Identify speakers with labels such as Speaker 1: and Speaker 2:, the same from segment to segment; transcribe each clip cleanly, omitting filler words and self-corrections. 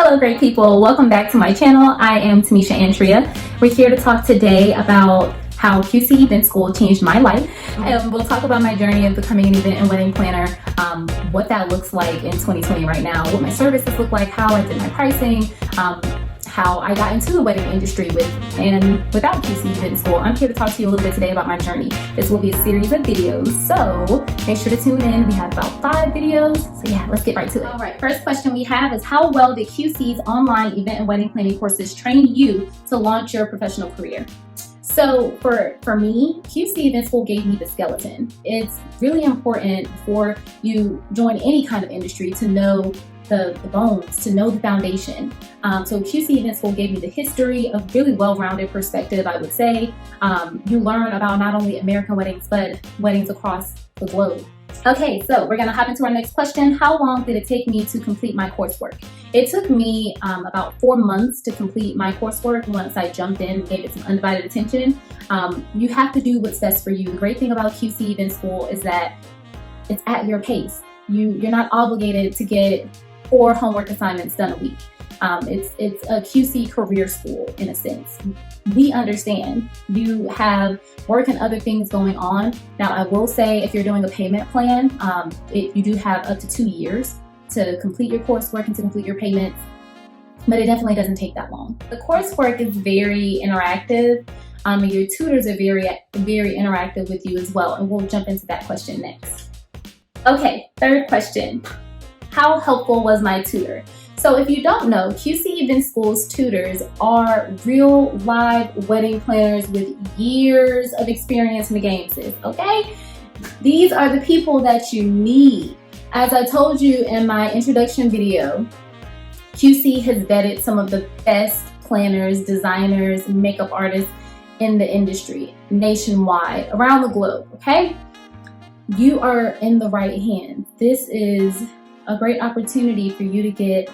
Speaker 1: Hello, great people. Welcome back to my channel. I am Tamisha Antria. We're here to talk today about how QC Event School changed my life. And we'll talk about my journey of becoming an event and wedding planner, what that looks like in 2020 right now, what my services look like, how I did my pricing, how I got into the wedding industry with and without QC Event School. I'm here to talk to you a little bit today about my journey. This will be a series of videos, so make sure to tune in. We have about 5 videos, so yeah, let's get right to it. All right, first question we have is, how well did QC's online event and wedding planning courses train you to launch your professional career? So for me, QC Event School gave me the skeleton. It's really important before you join any kind of industry to know the bones, to know the foundation. So QC Event School gave me the history, a really well-rounded perspective, I would say. You learn about not only American weddings, but weddings across the globe. Okay, so we're gonna hop into our next question. How long did it take me to complete my coursework? It took me about 4 months to complete my coursework once I jumped in and gave it some undivided attention. You have to do what's best for you. The great thing about QC Event School is that it's at your pace. You're not obligated to get 4 homework assignments done a week. It's a QC career school in a sense. We understand you have work and other things going on. Now, I will say if you're doing a payment plan, you do have up to 2 years to complete your coursework and to complete your payments, but it definitely doesn't take that long. The coursework is very interactive, and your tutors are very interactive with you as well, and we'll jump into that question next. Okay, third question. How helpful was my tutor? So if you don't know, QC Event School's tutors are real live wedding planners with years of experience in the game, sis, okay? These are the people that you need. As I told you in my introduction video, QC has vetted some of the best planners, designers, makeup artists in the industry, nationwide, around the globe, okay? You are in the right hands. This is a great opportunity for you to get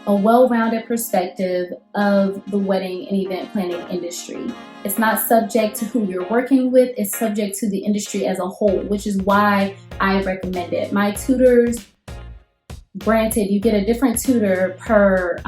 Speaker 1: a well-rounded perspective of the wedding and event planning industry. It's not subject to who you're working with, it's subject to the industry as a whole, which is why I recommend it. My tutors, granted, you get a different tutor per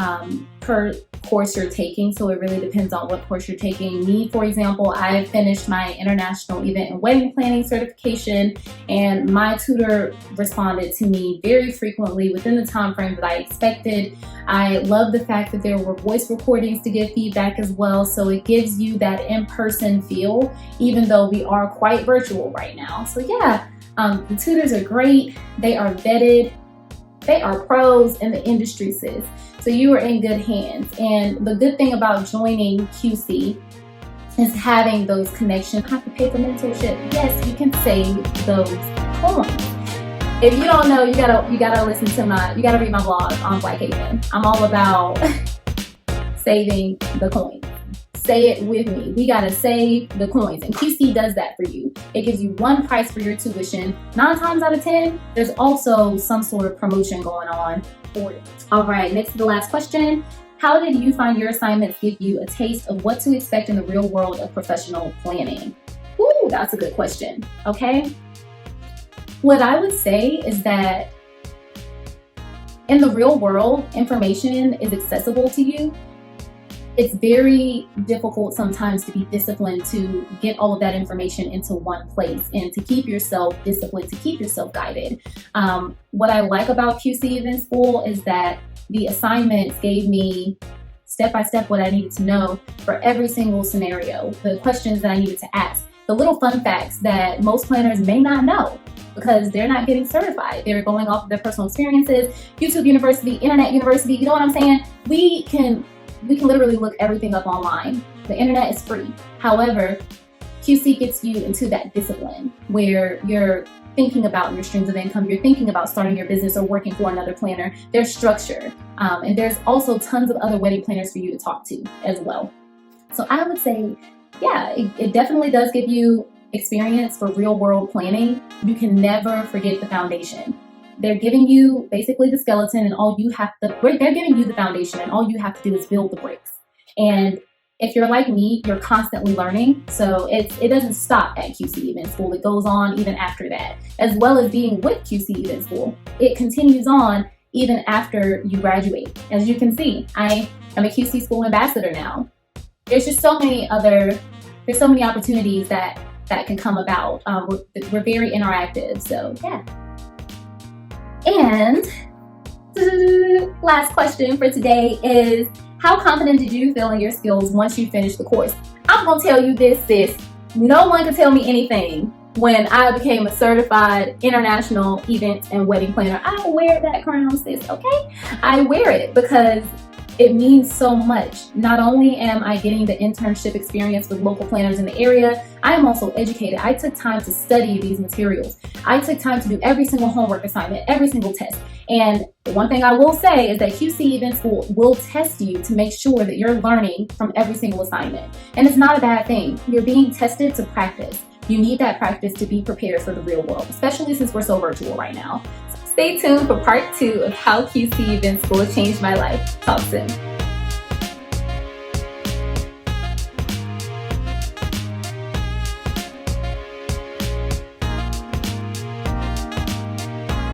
Speaker 1: course you're taking, so it really depends on what course you're taking. Me, for example, I finished my international event and wedding planning certification, and my tutor responded to me very frequently within the time frame that I expected. I love the fact that there were voice recordings to give feedback as well, so it gives you that in-person feel, even though we are quite virtual right now. So yeah, the tutors are great, they are vetted, they are pros in the industry, sis. So you are in good hands. And the good thing about joining QC is having those connections. You have to pay for mentorship. Yes, you can save those coins. If you don't know, you gotta listen to you gotta read my blog on Black Haven. I'm all about saving the coins. Say it with me. We gotta save the coins, and QC does that for you. It gives you one price for your tuition. 9 times out of 10, there's also some sort of promotion going on for it. All right, next to the last question. How did you find your assignments give you a taste of what to expect in the real world of professional planning? Ooh, that's a good question, okay? What I would say is that in the real world, information is accessible to you. It's very difficult sometimes to be disciplined to get all of that information into one place and to keep yourself disciplined, to keep yourself guided. What I like about QC Event School is that the assignments gave me step-by-step what I needed to know for every single scenario, the questions that I needed to ask, the little fun facts that most planners may not know because they're not getting certified. They're going off of their personal experiences, YouTube University, Internet University, you know what I'm saying? We can literally look everything up online. The internet is free. However, QC gets you into that discipline where you're thinking about your streams of income, you're thinking about starting your business or working for another planner. There's structure. And there's also tons of other wedding planners for you to talk to as well. So I would say, yeah, it definitely does give you experience for real world planning. You can never forget the foundation. They're giving you basically the skeleton, and they're giving you the foundation, and all you have to do is build the bricks. And if you're like me, you're constantly learning. So it doesn't stop at QC Event School. It goes on even after that, as well as being with QC Event School. It continues on even after you graduate. As you can see, I am a QC school ambassador now. There's just so many opportunities that can come about. We're very interactive, so yeah. And last question for today is, how confident did you feel in your skills once you finished the course? I'm gonna tell you this, sis. No one could tell me anything when I became a certified international event and wedding planner. I wear that crown, sis, okay? I wear it because it means so much. Not only am I getting the internship experience with local planners in the area, I am also educated. I took time to study these materials. I took time to do every single homework assignment, every single test. And the one thing I will say is that QC Event School will test you to make sure that you're learning from every single assignment. And it's not a bad thing. You're being tested to practice. You need that practice to be prepared for the real world, especially since we're so virtual right now. Stay tuned for part 2 of how QC Event School changed my life. Talk soon.